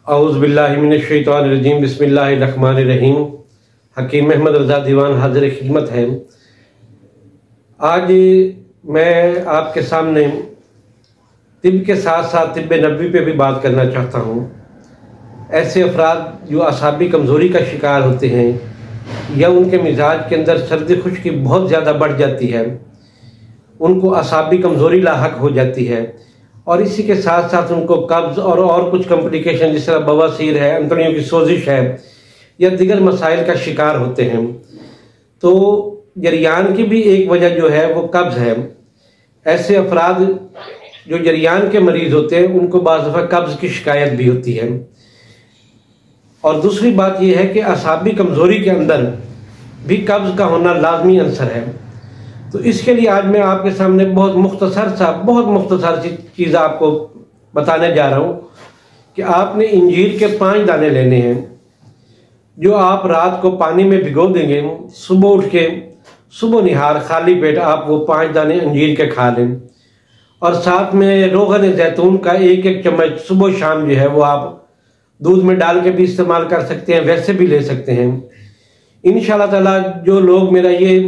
औज़ुबिल्लाहिमिनश्शैतानिर्रजीम बिस्मिल्लाहिर्रहमानिर्रहीम। हकीम अहमद रज़ा दीवान हाज़िर खिदमत है। आज मैं आपके सामने तिब के साथ साथ तिब नबवी पे भी बात करना चाहता हूँ। ऐसे अफराद जो असाबी कमज़ोरी का शिकार होते हैं या उनके मिजाज के अंदर सर्दी खुश्की बहुत ज़्यादा बढ़ जाती है, उनको असाबी कमज़ोरी लाहक हो जाती है और इसी के साथ साथ उनको कब्ज़ और कुछ कॉम्प्लिकेशन जिस तरह बवासीर है, अंतड़ियों की सोजिश है या दिगर मसाइल का शिकार होते हैं। तो जरियान की भी एक वजह जो है वो कब्ज़ है। ऐसे अफराद जो जरियान के मरीज़ होते हैं उनको बाज़ दफ़ा कब्ज़ की शिकायत भी होती है। और दूसरी बात यह है कि असाबी कमज़ोरी के अंदर भी कब्ज़ का होना लाजमी अंसर है। तो इसके लिए आज मैं आपके सामने बहुत मुख्तसर सी चीज़ आपको बताने जा रहा हूँ कि आपने इंजीर के 5 दाने लेने हैं, जो आप रात को पानी में भिगो देंगे। सुबह उठ के सुबह निहार खाली पेट आप वो 5 दाने अंजीर के खा लें और साथ में रोगन जैतून का 1-1 चम्मच सुबह शाम जो है वो आप दूध में डाल के भी इस्तेमाल कर सकते हैं, वैसे भी ले सकते हैं। इंशाअल्लाह ताला जो लोग मेरा ये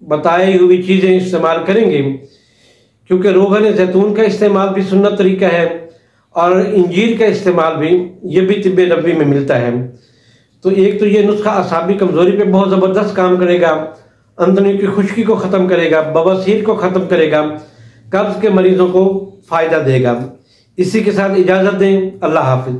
बताई हुई चीज़ें इस्तेमाल करेंगे, क्योंकि रोगन जैतून का इस्तेमाल भी सुन्नत तरीका है और इंजीर का इस्तेमाल भी ये भी तिब्बे नबवी में मिलता है। तो एक तो ये नुस्खा असाबी कमज़ोरी पे बहुत ज़बरदस्त काम करेगा, अंदड़ियों की खुश्की को ख़त्म करेगा, बवासीर को ख़त्म करेगा, कब्ज़ के मरीज़ों को फ़ायदा देगा। इसी के साथ इजाज़त दें। अल्लाह हाफ़िज़।